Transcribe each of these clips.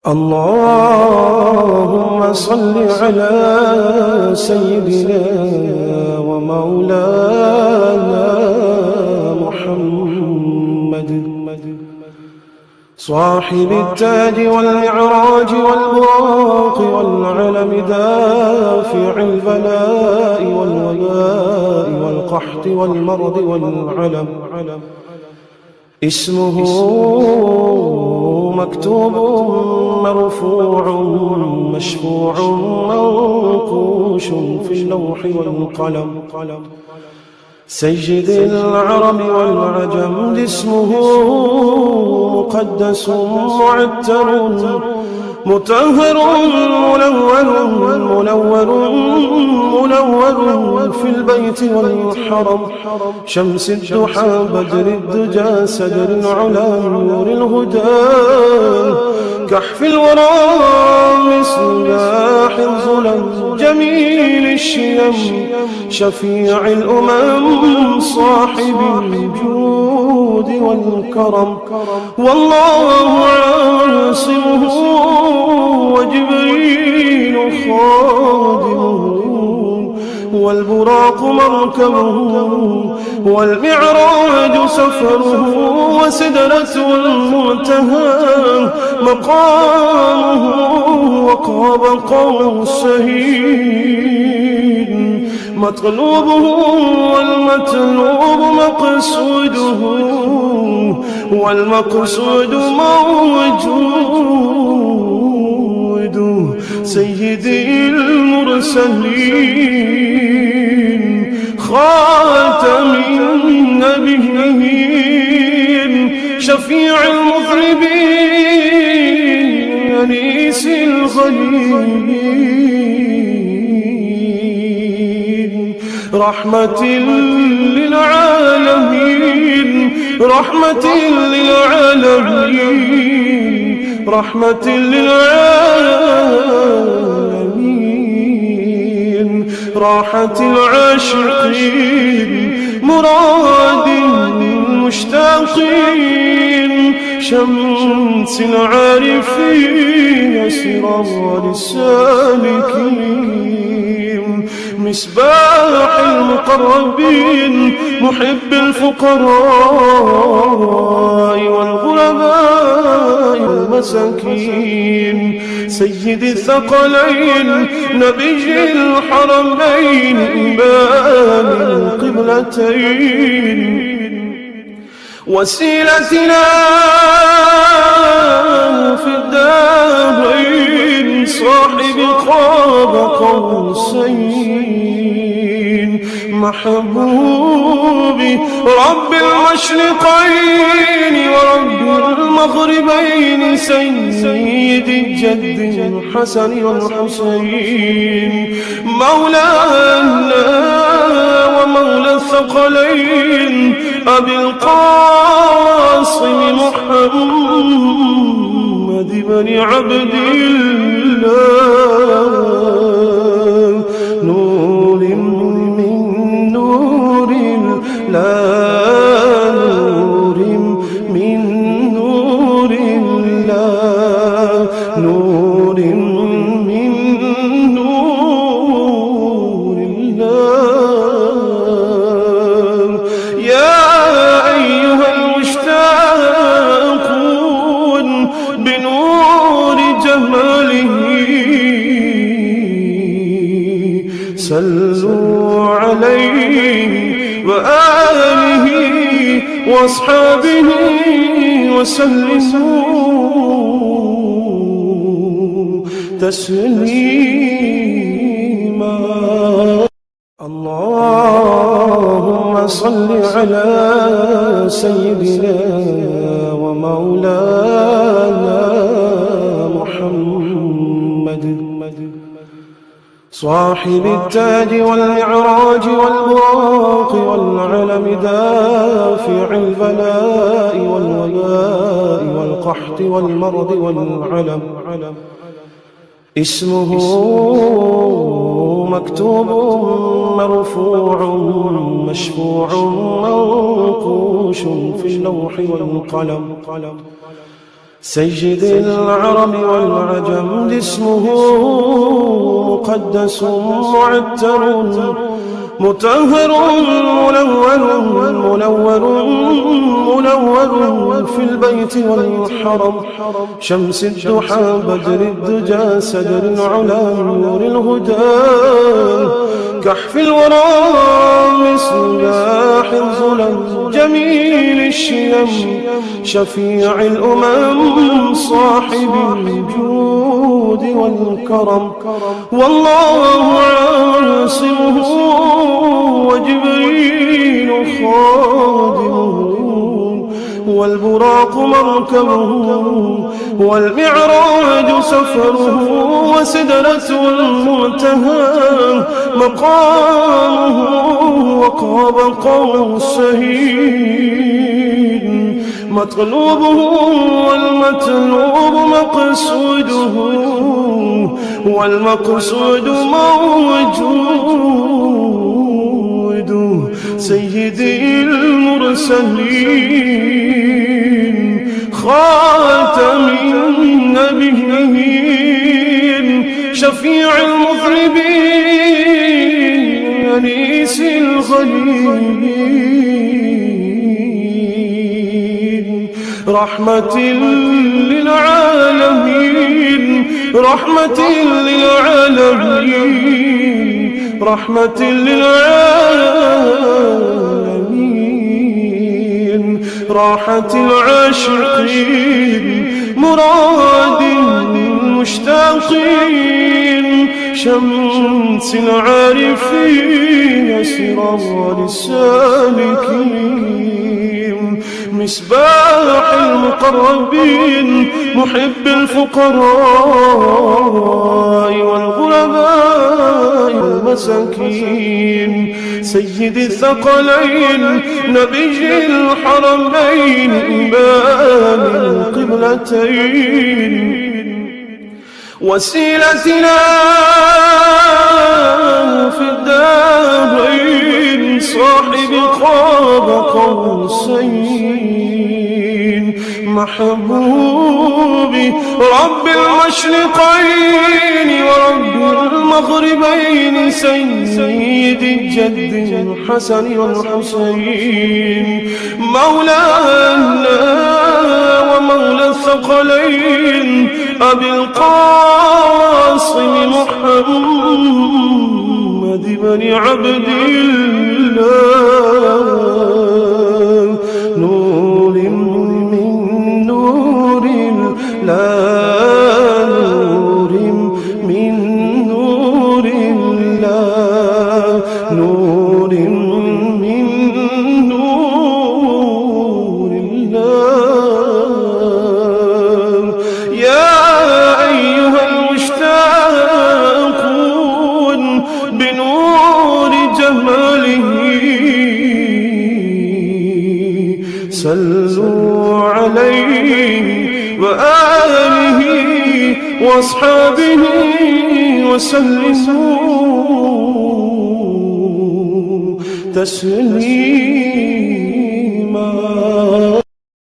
اللهم صل على سيدنا ومولانا محمد صاحب التاج والمعراج والبراق والعلم دافع البلاء والوباء والقحط والمرض والعلم اسمه مكتوب مرفوع مشفوع منقوش في اللوح والقلم سيد العرب والعجم اسمه مقدس معتر مطهر منور في البيت والحرم شمس الضحى بدر الدجى سدر العلا نور الهدى كحف الورى مصباح الظلم جميل الشيم شفيع الأمم صاحب الجود والكرم والله عاصمه وجبريل خادمه والبراق مركبه والمعراج سفره وسدرة المنتهى مقامه وقاب قوسين مطلوبه والمطلوب مقصوده والمقصود موجود سيدي المرسلين خاتم النبيين شفيع المذنبين أنيس الغريبين رحمة للعالمين رحمة للعالمين رحمة للعالمين راحة العاشقين مراد المشتاقين شمس العارفين سراج السالكين مصباح المقربين محب الفقراء والغرباء والمساكين سيد الثقلين نبي الحرمين إمام القبلتين وسيلتنا في الدارين صاحب قاب قوسين محبوبي رب المشرقين ورب المغربين سيد الجد الحسن والحسين مولانا ومولى الثقلين أبي القاسم محمد بن عبد الله نور من نور الله نور من نور الله نور من نور الله يا أيها المشتاقون بنور جماله صلوا عليه وآله وأصحابه وسلموا تسليما اللهم صل على سيدنا ومولانا محمد صاحب التاج والمعراج والبراق والعلم دافع البلاء والوباء والقحط والمرض والعلم اسمه مكتوب مرفوع مشفوع منقوش في اللوح والقلم سيد العرب والعجم جسمه مقدس معتر مطهر منور في البيت والحرم شمس الضحى بدر الدجى سدر العلا نور الهدى كحف الورى مصباح الظلم جميل الشيم شفيع الأمم صاحب الجود والكرم والله عاصمه وجبريل خادمه والبراق مركبه والمعراج سفره وسدرة المنتهى مقامه وقاب قوسين مطلوبه والمطلوب مقصوده والمقصود موجود سيدي المرسلين خاتم النبيين شفيع المذنبين أنيس الغليلين رحمة للعالمين رحمة للعالمين رحمة للعالمين راحة العاشقين مراد المشتاقين شمس العارفين سراج السالكين مصباح المقربين محب الفقراء والغرباء والمساكين سيد الثقلين نبي الحرمين إمام القبلتين وسيلتنا في الدارين صاحب قاب قوسين محبوبي رب المشرقين ورب المغربين سيد الجد الحسن والحسين مولانا ومولى الثقلين أبي القاسم محمد بن عبد الله نور من نور الله نور من نور الله نور من نور الله يا أيها المشتاقون بنور جماله صلوا عليه وآله وأصحابه وسلموا تسليما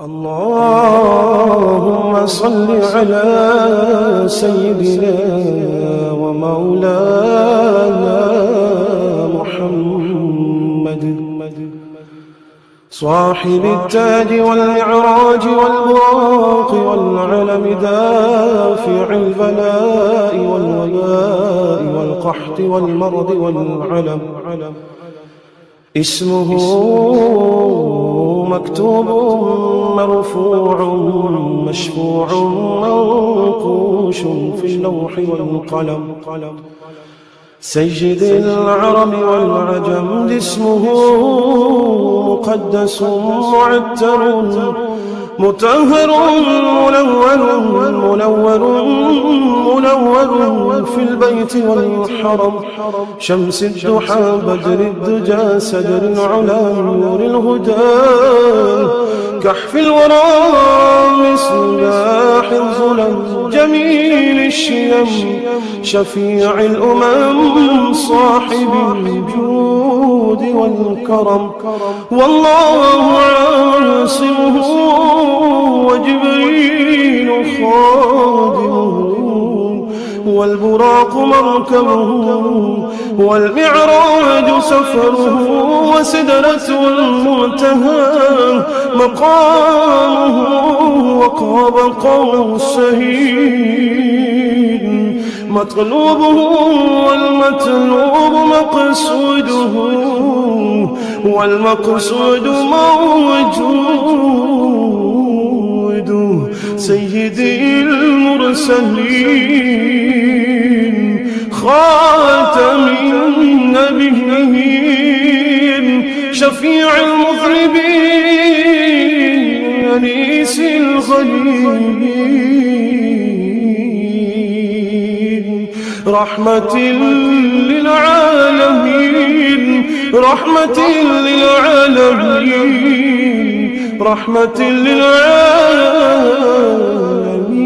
اللهم صل على سيدنا ومولانا محمد صاحب التاج والمعراج والبراق والعلم دافع البلاء والوباء والقحط والمرض والعلم اسمه مكتوب مرفوع مشفوع منقوش في اللوح والقلم سيد العرب والعجم جسمه مقدس معتر مطهر منور في البيت والحرم شمس الضحى بدر الدجى سدر العلا نور الهدى كحف الورى مصباح الظلم جميل الشيم شفيع الأمم صاحب الجود والكرم. والله عاصمه وجبريل خادمه والبراق مركبه والمعراج سفره وسدرة المنتهى مقامه وقاب قوسين مطلوبه والمطلوب مقصوده والمقصود موجود سيدي المرسلين خاتم النبيين شفيع المذنبين أنيس الغليلين رحمة للعالمين رحمة للعالمين رحمة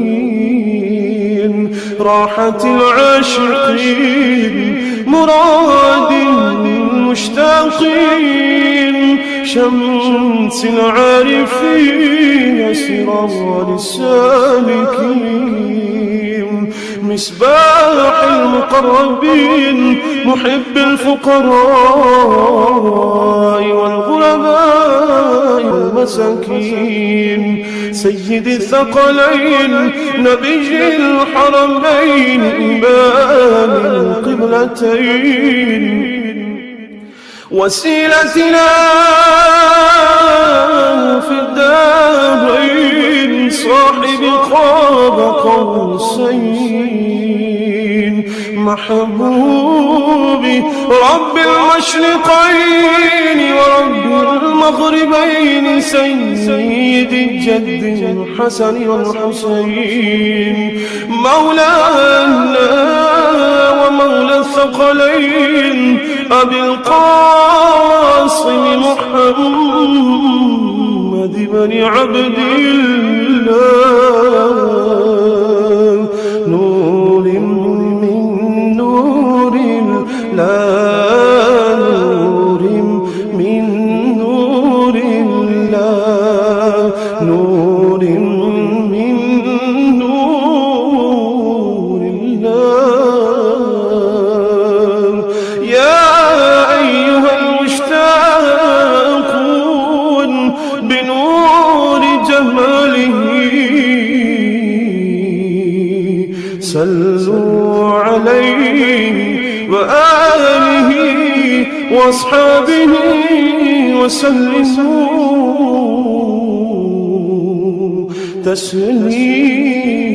للعالمين راحة العاشقين مراد المشتاقين شمس العارفين سراج السالكين مصباح المقربين محب الفقراء والغرباء والمساكين سيد الثقلين نبي الحرمين إمام القبلتين وسيلتنا في الدارين صاحب قاب قوسين محبوبي رب المشرقين ورب المغربين سيد الجد الحسن والحسين مولانا ومولى الثقلين أبي القاسم محمد بن عبد الله نور من نور الله نور من نور الله نور من نور الله يا أيها المشتاقون بنور جماله صلوا عليه وآله وأصحابه وسلموا تسليما.